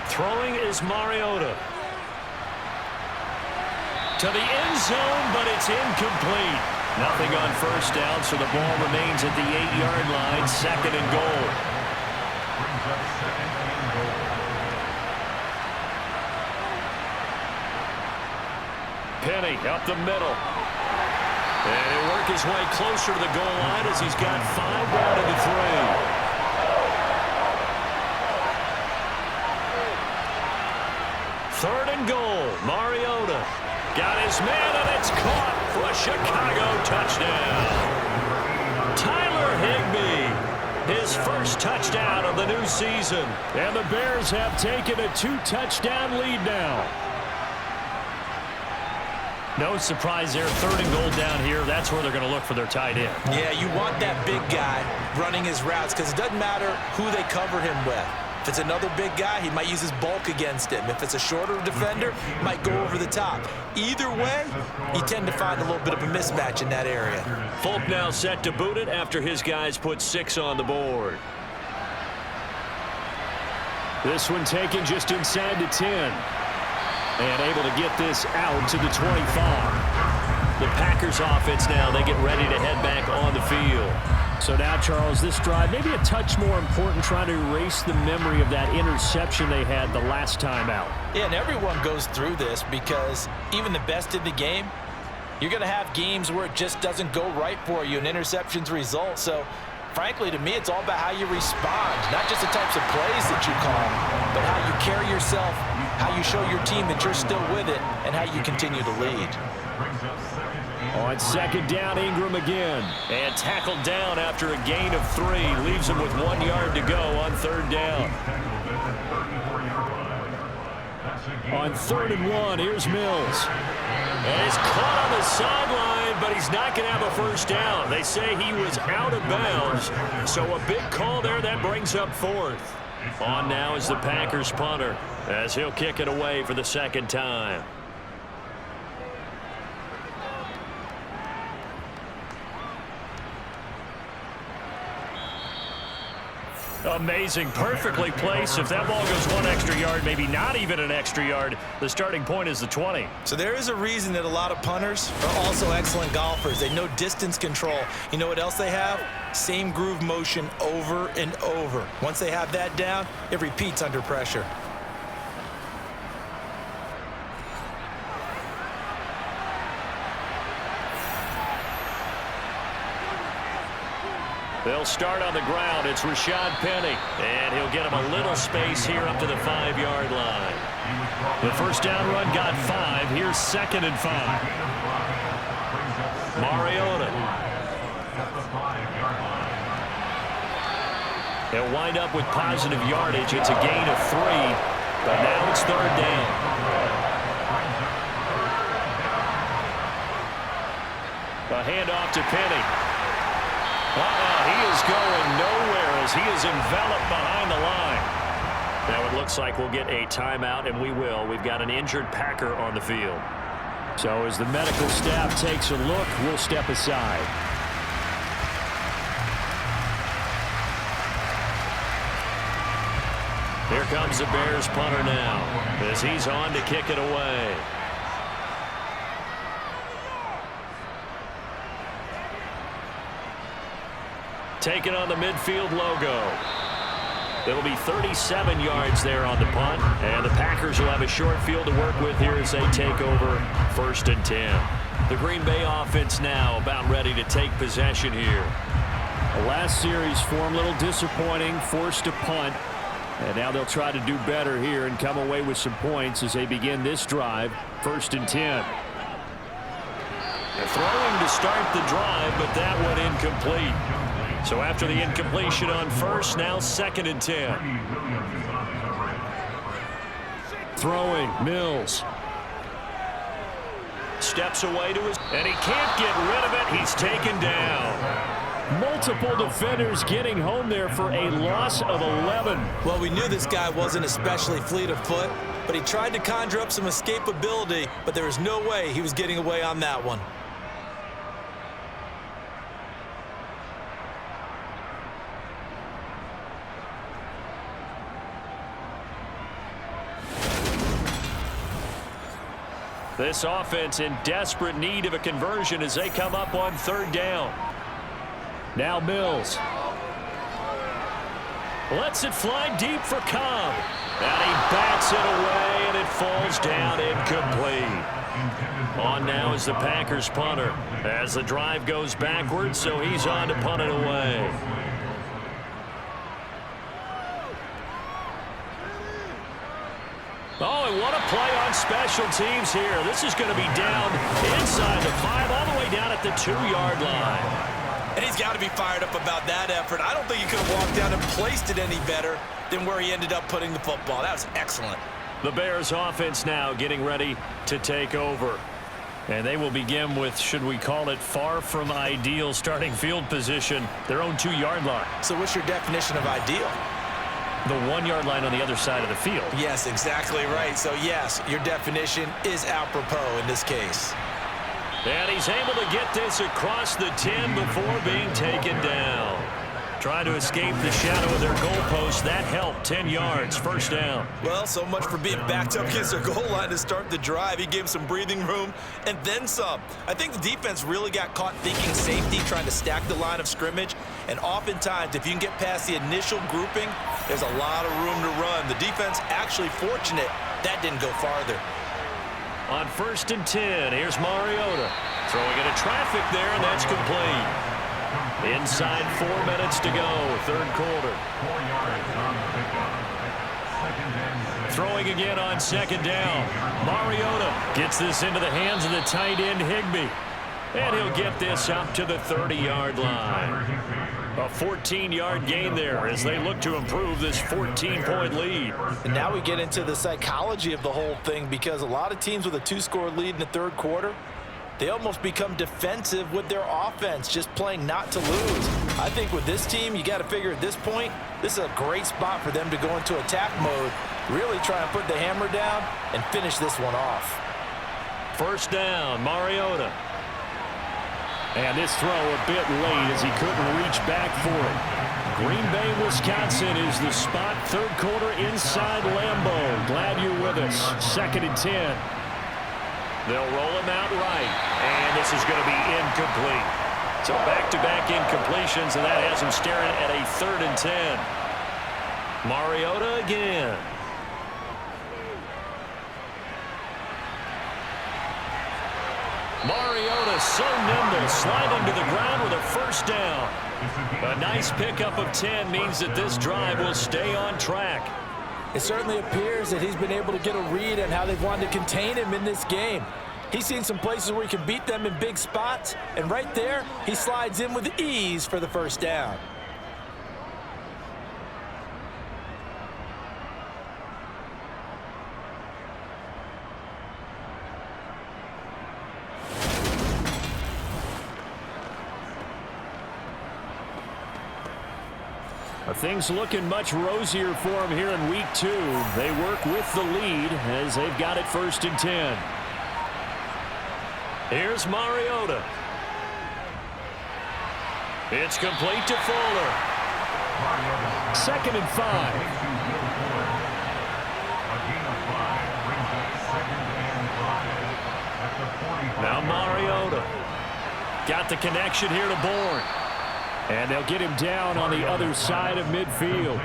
Throwing is Mariota. To the end zone, but it's incomplete. Nothing on first down, so the ball remains at the 8-yard line, 2nd and goal. Penny up the middle. And he'll work his way closer to the goal line as he's got 5 down to the 3. Third and goal, Mariota. Got his man, and it's caught for a Chicago touchdown. Tyler Higbee, his first touchdown of the new season. And the Bears have taken a 2-touchdown lead now. No surprise there, 3rd and goal down here. That's where they're going to look for their tight end. Yeah, you want that big guy running his routes because it doesn't matter who they cover him with. If it's another big guy, he might use his bulk against him. If it's a shorter defender, he might go over the top. Either way, you tend to find a little bit of a mismatch in that area. Folk now set to boot it after his guys put 6 on the board. This one taken just inside the 10. And able to get this out to the 25. The Packers offense now, they get ready to head back on the field. So now, Charles, this drive maybe a touch more important, trying to erase the memory of that interception they had the last time out. Yeah, and everyone goes through this because even the best in the game, you're going to have games where it just doesn't go right for you and interceptions result. So, frankly, to me, it's all about how you respond, not just the types of plays that you call, but how you carry yourself, how you show your team that you're still with it, and how you continue to lead. On second down, Ingram again. And tackled down after a gain of 3. Leaves him with 1 yard to go on third down. On 3rd and 1, here's Mills. And he's caught on the sideline, but he's not going to have a first down. They say he was out of bounds, so a big call there. That brings up 4th. On now is the Packers punter, as he'll kick it away for the second time. Amazing, perfectly placed. If that ball goes 1 extra yard, maybe not even an extra yard, the starting point is the 20. So there is a reason that a lot of punters are also excellent golfers. They know distance control. You know what else they have? Same groove motion over and over. Once they have that down, it repeats under pressure. They'll start on the ground. It's Rashad Penny. And he'll get him a little space here up to the 5-yard line. The first down run got 5. Here's 2nd and 5. Mariota. He'll wind up with positive yardage. It's a gain of 3. But now it's 3rd down. A handoff to Penny. He is going nowhere as he is enveloped behind the line. Now it looks like we'll get a timeout, and we will. We've got an injured Packer on the field. So as the medical staff takes a look, we'll step aside. Here comes the Bears punter now as he's on to kick it away. Taking on the midfield logo. It'll be 37 yards there on the punt, and the Packers will have a short field to work with here as they take over 1st and 10. The Green Bay offense now about ready to take possession here. The last series form a little disappointing, forced to punt, and now they'll try to do better here and come away with some points as they begin this drive, 1st and 10. They're throwing to start the drive, but that one incomplete. So after the incompletion on 1st, now 2nd and 10. Throwing, Mills. Steps away to his, and he can't get rid of it. He's taken down. Multiple defenders getting home there for a loss of 11. Well, we knew this guy wasn't especially fleet of foot, but he tried to conjure up some escapability, but there was no way he was getting away on that one. This offense in desperate need of a conversion as they come up on 3rd down. Now Mills. Lets it fly deep for Cobb. And he bats it away, and it falls down incomplete. On now is the Packers punter as the drive goes backwards, so he's on to punt it away. Oh, and what a play on special teams here. This is going to be down inside the 5, all the way down at the 2-yard line. And he's got to be fired up about that effort. I don't think he could have walked down and placed it any better than where he ended up putting the football. That was excellent. The Bears offense now getting ready to take over. And they will begin with, should we call it, far from ideal starting field position, their own 2-yard line. So what's your definition of ideal? the 1-yard line on the other side of the field. Yes, exactly right. So, yes, your definition is apropos in this case. And he's able to get this across the 10 before being taken down. Trying to escape the shadow of their goalpost. That helped. 10 yards, first down. Well, so much for being backed up against their goal line to start the drive. He gave them some breathing room and then some. I think the defense really got caught thinking safety, trying to stack the line of scrimmage. And oftentimes, if you can get past the initial grouping, there's a lot of room to run. The defense actually fortunate that didn't go farther. On 1st and 10, here's Mariota. Throwing into traffic there, and that's complete. Inside 4 minutes to go, third quarter. Throwing again on 2nd down. Mariota gets this into the hands of the tight end Higbee. And he'll get this up to the 30-yard line. A 14-yard gain there as they look to improve this 14-point lead. And now we get into the psychology of the whole thing, because a lot of teams with a 2-score lead in the third quarter, they almost become defensive with their offense, just playing not to lose. I think with this team, you got to figure at this point, this is a great spot for them to go into attack mode, really try and put the hammer down and finish this one off. First down, Mariota. And this throw a bit late as he couldn't reach back for it. Green Bay, Wisconsin is the spot. Third quarter inside Lambeau. Glad you're with us. 2nd and 10. They'll roll him out right. And this is going to be incomplete. So back-to-back incompletions, and that has him staring at a 3rd and 10. Mariota again. Mariota so nimble, sliding to the ground with a first down. A nice pickup of 10 means that this drive will stay on track. It certainly appears that he's been able to get a read on how they've wanted to contain him in this game. He's seen some places where he can beat them in big spots, and right there, he slides in with ease for the first down. Things looking much rosier for him here in week 2. They work with the lead as they've got it 1st and 10. Here's Mariota. It's complete to Fuller. 2nd and 5. Now Mariota. Got the connection here to Bourne. And they'll get him down on the other side of midfield.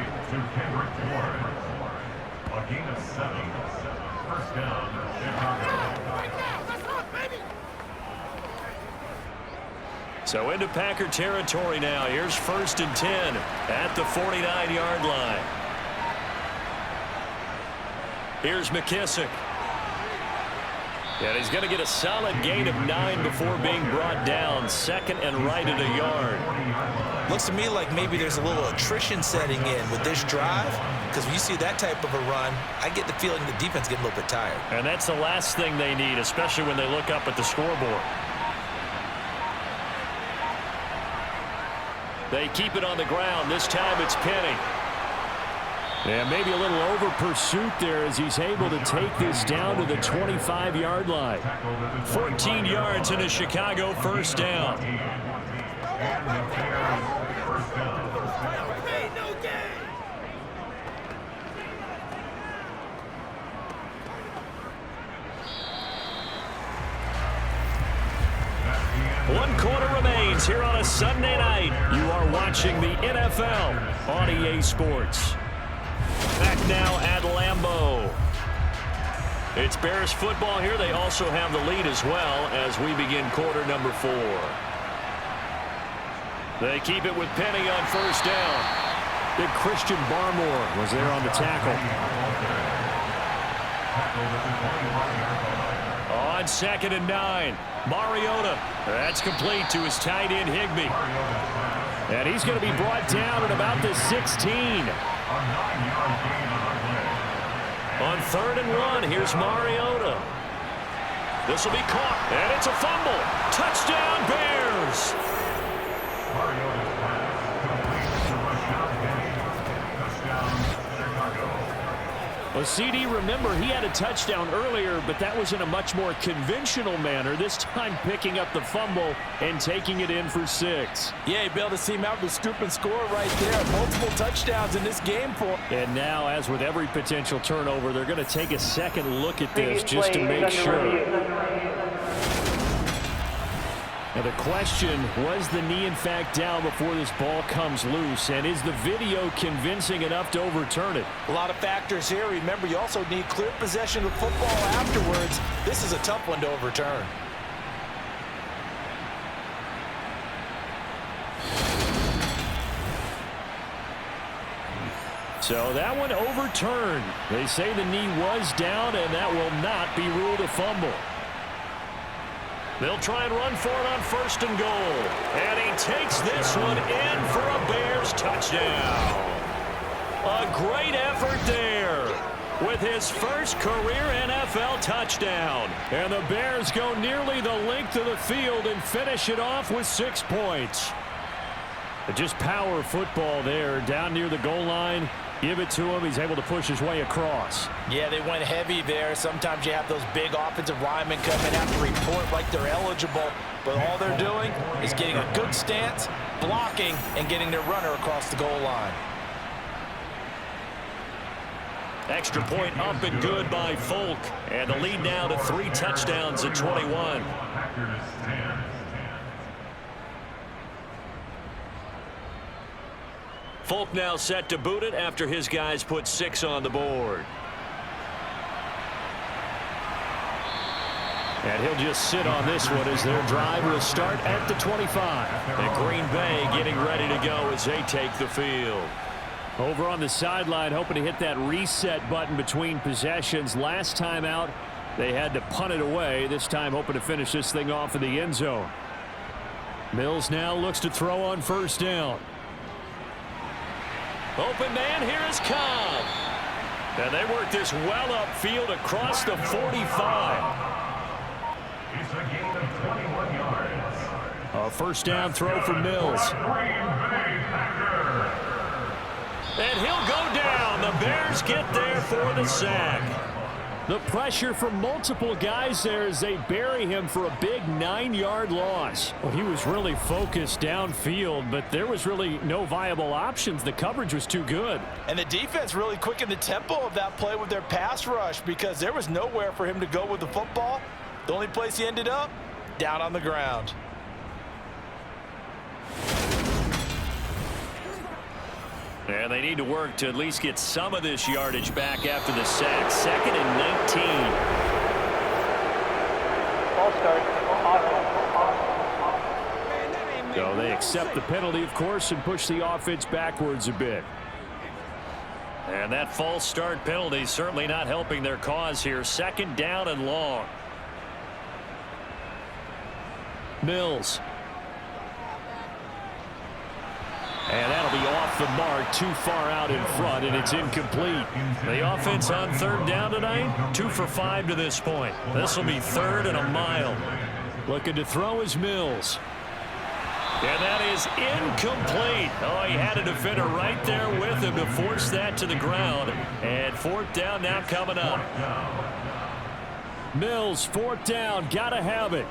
So into Packer territory now. Here's 1st and 10 at the 49-yard line. Here's McKissick. And he's going to get a solid gain of 9 before being brought down. 2nd and right at a yard. Looks to me like maybe there's a little attrition setting in with this drive, because when you see that type of a run, I get the feeling the defense getting a little bit tired. And that's the last thing they need, especially when they look up at the scoreboard. They keep it on the ground. This time it's Penny. And maybe a little over pursuit there as he's able to take this down to the 25-yard line. 14 yards in a Chicago first down. One quarter remains here on a Sunday night. You are watching the NFL on EA Sports. Back now at Lambeau. It's Bears football here. They also have the lead as well as we begin quarter number 4. They keep it with Penny on first down. Big Christian Barmore was there on the tackle. On 2nd and 9, Mariota. That's complete to his tight end Higbee. And he's going to be brought down at about the 16. On 3rd and 1, here's Mariota. This will be caught, and it's a fumble. Touchdown, Bears. Well, CD, remember, he had a touchdown earlier, but that was in a much more conventional manner, this time picking up the fumble and taking it in for 6. Yeah, he bailed his team out with a scoop and score right there. Multiple touchdowns in this game for him. And now, as with every potential turnover, they're going to take a second look at this just to make sure. Now the question, was the knee in fact down before this ball comes loose? And is the video convincing enough to overturn it? A lot of factors here. Remember, you also need clear possession of football afterwards. This is a tough one to overturn. So that one overturned. They say the knee was down, and that will not be ruled a fumble. They'll try and run for it on 1st and goal. And he takes this one in for a Bears touchdown. A great effort there with his first career NFL touchdown. And the Bears go nearly the length of the field and finish it off with 6 points. Just power football there down near the goal line. Give it to him. He's able to push his way across. Yeah, they went heavy there. Sometimes you have those big offensive linemen come in, have to report like they're eligible. But all they're doing is getting a good stance, blocking, and getting their runner across the goal line. Extra point up and good by Folk. And the lead now to 3 touchdowns at 21. Folk now set to boot it after his guys put 6 on the board. And he'll just sit on this one as their drive will start at the 25. And Green Bay getting ready to go as they take the field. Over on the sideline, hoping to hit that reset button between possessions. Last time out, they had to punt it away. This time hoping to finish this thing off in the end zone. Mills now looks to throw on 1st down. Open man, here is Cobb. And they work this well upfield across the 45. It's a gain of 21 yards. A 1st down throw for Mills. And he'll go down. The Bears get there for the sack. The pressure from multiple guys there as they bury him for a big 9-yard loss. Well, he was really focused downfield, but there was really no viable options. The coverage was too good. And the defense really quickened the tempo of that play with their pass rush because there was nowhere for him to go with the football. The only place he ended up, down on the ground. And they need to work to at least get some of this yardage back after the sack. 2nd and 19. So they accept the penalty, of course, and push the offense backwards a bit. And that false start penalty certainly not helping their cause here. 2nd down and long. Mills. And that'll be off the mark, too far out in front, and it's incomplete. The offense on 3rd down tonight, 2 for 5 to this point. This will be 3rd and a mile. Looking to throw is Mills. And that is incomplete. Oh, he had a defender right there with him to force that to the ground. And 4th down now coming up. Mills, 4th down, gotta have it.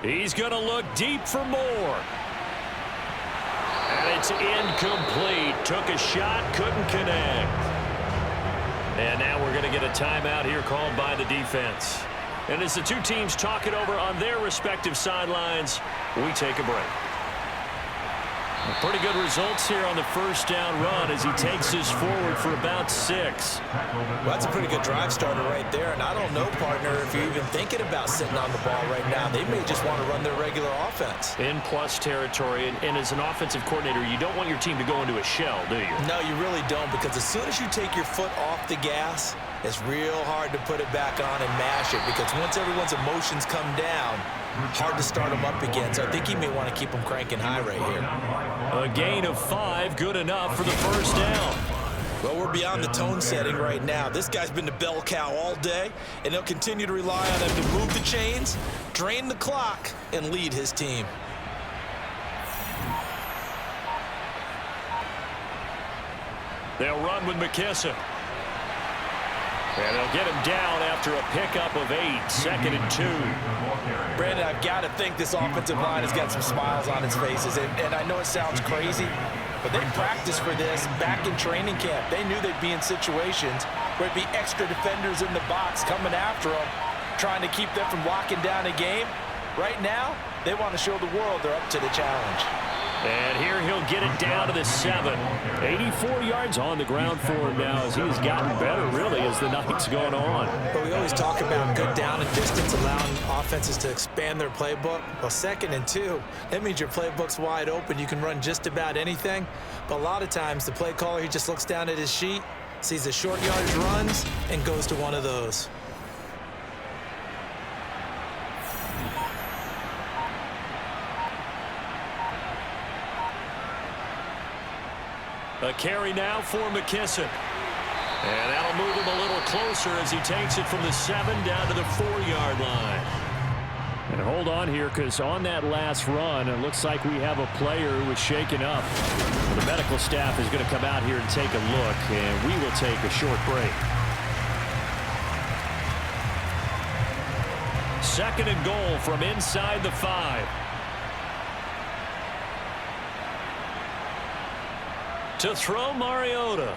He's going to look deep for more. And it's incomplete. Took a shot, couldn't connect. And now we're going to get a timeout here called by the defense. And as the two teams talk it over on their respective sidelines, we take a break. Pretty good results here on the 1st down run as he takes this forward for about 6. Well, that's a pretty good drive starter right there. And I don't know, partner, if you're even thinking about sitting on the ball right now. They may just want to run their regular offense. In plus territory. And as an offensive coordinator, you don't want your team to go into a shell, do you? No, you really don't, because as soon as you take your foot off the gas, it's real hard to put it back on and mash it, because once everyone's emotions come down, hard to start them up again. So I think he may want to keep them cranking high right here. A gain of 5, good enough for the 1st down. Well, we're beyond the tone setting right now. This guy's been the bell cow all day, and he'll continue to rely on him to move the chains, drain the clock, and lead his team. They'll run with McKesson. And they'll get him down after a pickup of 8, 2nd and 2. Brandon, I've got to think this offensive line has got some smiles on its faces. And I know it sounds crazy, but they practiced for this back in training camp. They knew they'd be in situations where it'd be extra defenders in the box coming after them, trying to keep them from locking down a game. Right now, they want to show the world they're up to the challenge. And here he'll get it down to the 7. 84 yards on the ground for him now as he's gotten better, really, as the night's going on. But we always talk about good down and distance, allowing offenses to expand their playbook. Well, 2nd and 2, that means your playbook's wide open. You can run just about anything. But a lot of times, the play caller, he just looks down at his sheet, sees the short yardage runs, and goes to one of those. A carry now for McKisson. And that'll move him a little closer as he takes it from the 7 down to the 4-yard line. And hold on here, because on that last run, it looks like we have a player who was shaken up. The medical staff is going to come out here and take a look, and we will take a short break. 2nd and goal from inside the 5. To throw Mariota.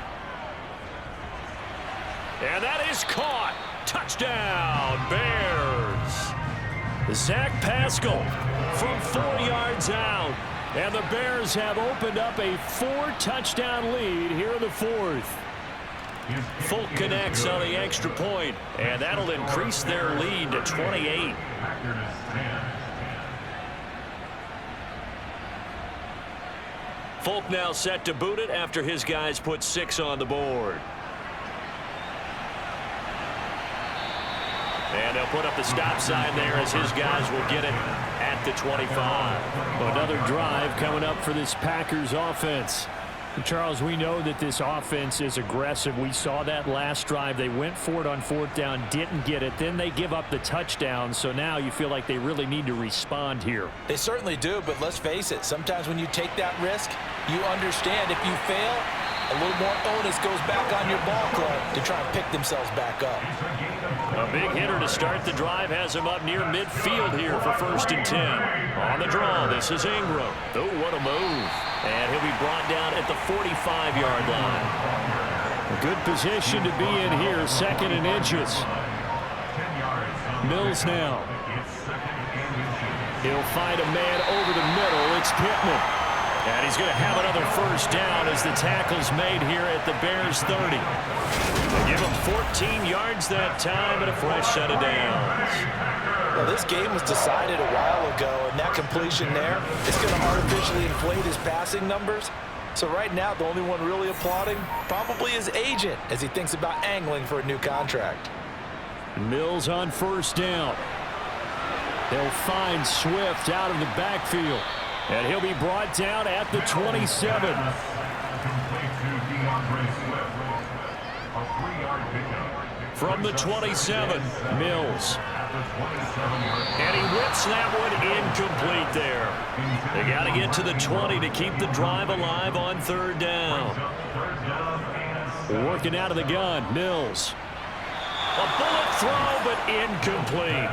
And that is caught. Touchdown, Bears. Zach Pascal from 4 yards out. And the Bears have opened up a 4-touchdown lead here in the 4th. Folk connects on the extra point, and that'll increase their lead to 28. Folk now set to boot it after his guys put 6 on the board. And they'll put up the stop sign there as his guys will get it at the 25. Another drive coming up for this Packers offense. And Charles, we know that this offense is aggressive. We saw that last drive. They went for it on 4th down, didn't get it. Then they give up the touchdown. So now you feel like they really need to respond here. They certainly do, but let's face it. Sometimes when you take that risk, you understand if you fail, a little more onus goes back on your ball club to try and pick themselves back up. A big hitter to start the drive has him up near midfield here for 1st and 10. On the draw, this is Ingram. Oh, what a move. And he'll be brought down at the 45-yard line. A good position to be in here, 2nd and inches. Mills now. He'll find a man over the middle. It's Pittman. And he's going to have another 1st down as the tackle's made here at the Bears 30. They give him 14 yards that time and a fresh set of downs. Well, this game was decided a while ago, and that completion there is going to artificially inflate his passing numbers. So right now, the only one really applauding probably his agent as he thinks about angling for a new contract. Mills on 1st down. They'll find Swift out of the backfield. And he'll be brought down at the 27. From the 27, Mills. And he whips that one incomplete there. They got to get to the 20 to keep the drive alive on 3rd down. Working out of the gun, Mills. A bullet throw, but incomplete.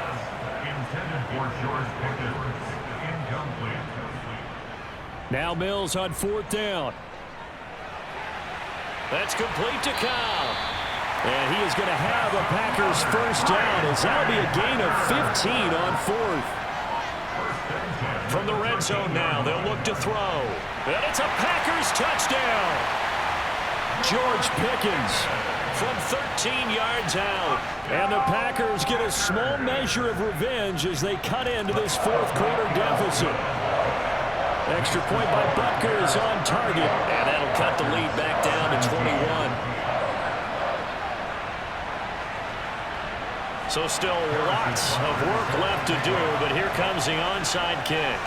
Now Mills on 4th down. That's complete to Cobb. And he is going to have a Packers 1st down as that'll be a gain of 15 on 4th. From the red zone now, they'll look to throw. And it's a Packers touchdown. George Pickens from 13 yards out. And the Packers get a small measure of revenge as they cut into this 4th quarter deficit. Extra point by Butker is on target. And that'll cut the lead back down to 21. So still lots of work left to do, but here comes the onside kick.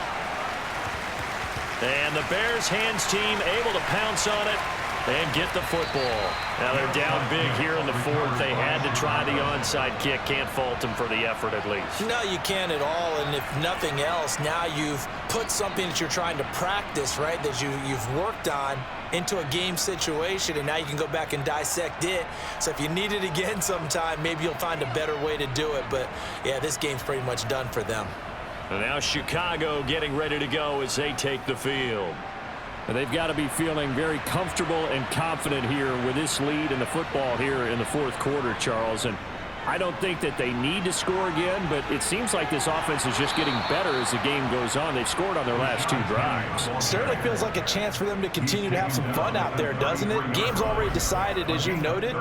And the Bears hands team able to pounce on it and get the football. Now they're down big here in the 4th. They had to try the onside kick. Can't fault them for the effort at least. No, you can't at all. And if nothing else, now you've put something that you're trying to practice, right, that you've worked on into a game situation, and now you can go back and dissect it. So if you need it again sometime, maybe you'll find a better way to do it. But, yeah, this game's pretty much done for them. And now Chicago getting ready to go as they take the field. And they've got to be feeling very comfortable and confident here with this lead in the football here in the fourth quarter, Charles. And I don't think that they need to score again, but it seems like this offense is just getting better as the game goes on. They've scored on their last 2 drives. Certainly feels like a chance for them to continue to have some fun out there, doesn't it? Game's already decided, as you noted,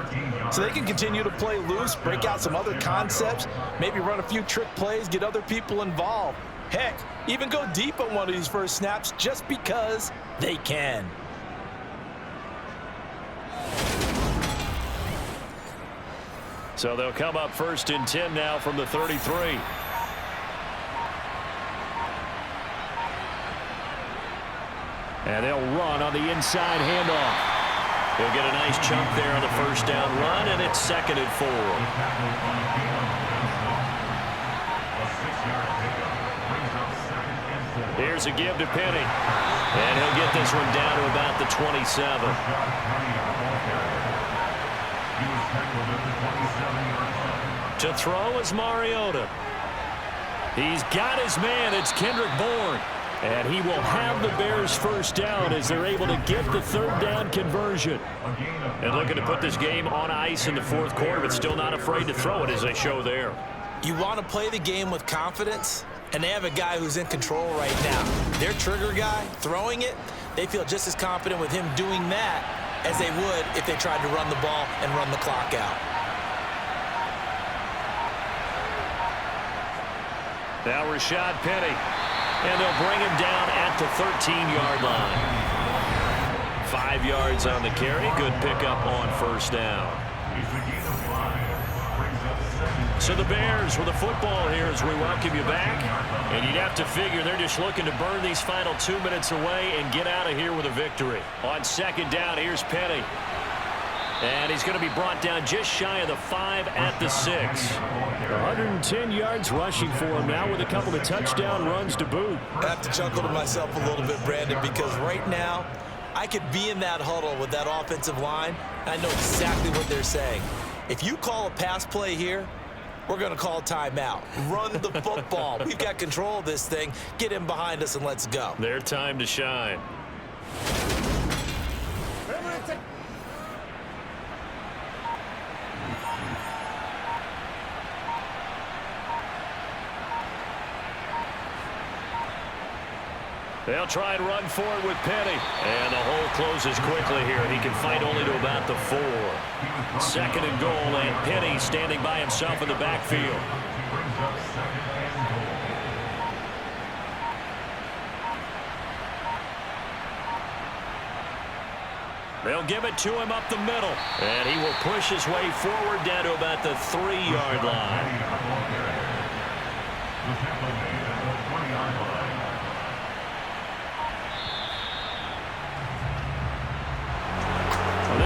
so they can continue to play loose, break out some other concepts, maybe run a few trick plays, get other people involved. Heck, even go deep on one of these first snaps just because they can. So they'll come up 1st and 10 now from the 33. And they'll run on the inside handoff. He'll get a nice chunk there on the first down run, and it's 2nd and 4. Here's a give to Penny. And he'll get this one down to about the 27. To throw is Mariota. He's got his man. It's Kendrick Bourne. And he will have the Bears first down as they're able to get the 3rd down conversion. And looking to put this game on ice in the fourth quarter, but still not afraid to throw it as they show there. You want to play the game with confidence, and they have a guy who's in control right now. Their trigger guy, throwing it, they feel just as confident with him doing that as they would if they tried to run the ball and run the clock out. Now Rashad Penny. And they'll bring him down at the 13-yard line. 5 yards on the carry. Good pickup on first down. So the Bears with the football here as we welcome you back. And you'd have to figure they're just looking to burn these final 2 minutes away and get out of here with a victory. On 2nd down, here's Penny. And he's going to be brought down just shy of the 5 at the 6. 110 yards rushing for him now with a couple of touchdown runs to boot. I have to chuckle to myself a little bit, Brandon, because right now I could be in that huddle with that offensive line, and I know exactly what they're saying. If you call a pass play here, we're going to call timeout. Run the football. We've got control of this thing. Get him behind us and let's go. Their time to shine. They'll try and run for it with Penny. And the hole closes quickly here. He can fight only to about the 4. 2nd and goal, and Penny standing by himself in the backfield. They'll give it to him up the middle. And he will push his way forward down to about the 3-yard line.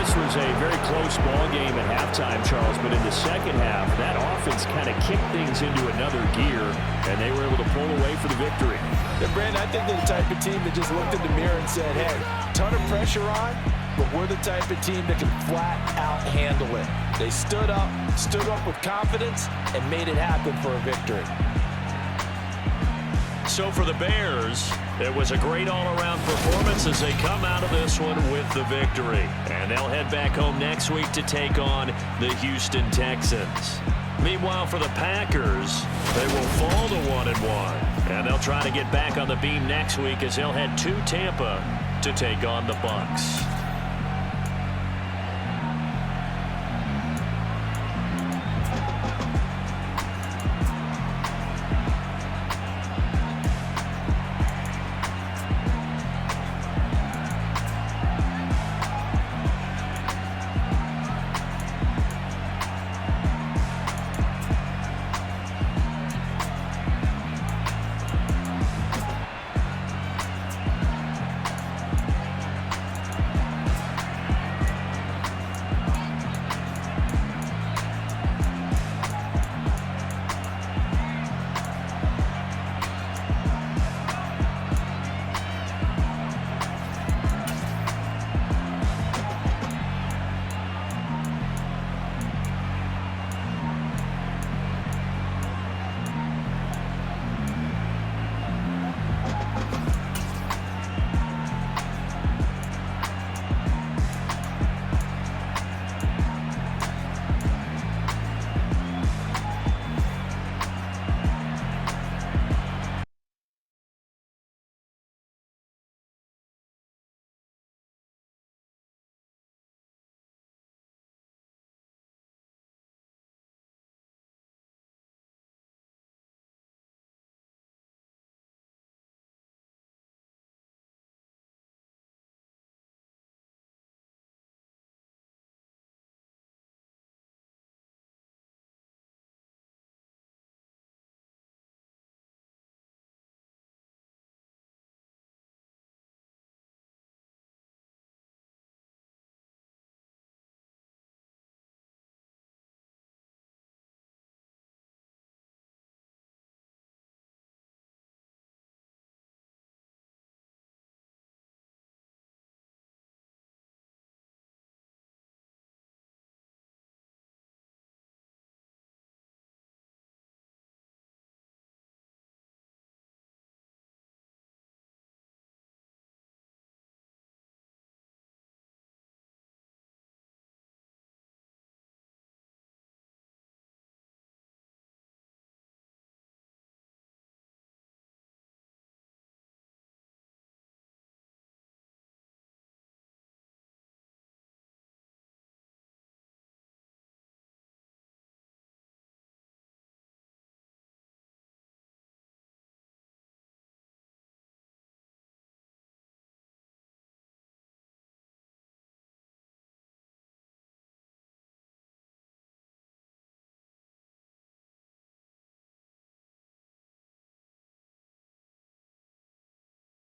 This was a very close ball game at halftime, Charles, but in the second half, that offense kind of kicked things into another gear, and they were able to pull away for the victory. And Brandon, I think they're the type of team that just looked in the mirror and said, hey, ton of pressure on, but we're the type of team that can flat out handle it. They stood up with confidence, and made it happen for a victory. So for the Bears, it was a great all-around performance as they come out of this one with the victory. And they'll head back home next week to take on the Houston Texans. Meanwhile, for the Packers, they will fall to 1-1. And they'll try to get back on the beam next week as they'll head to Tampa to take on the Bucs.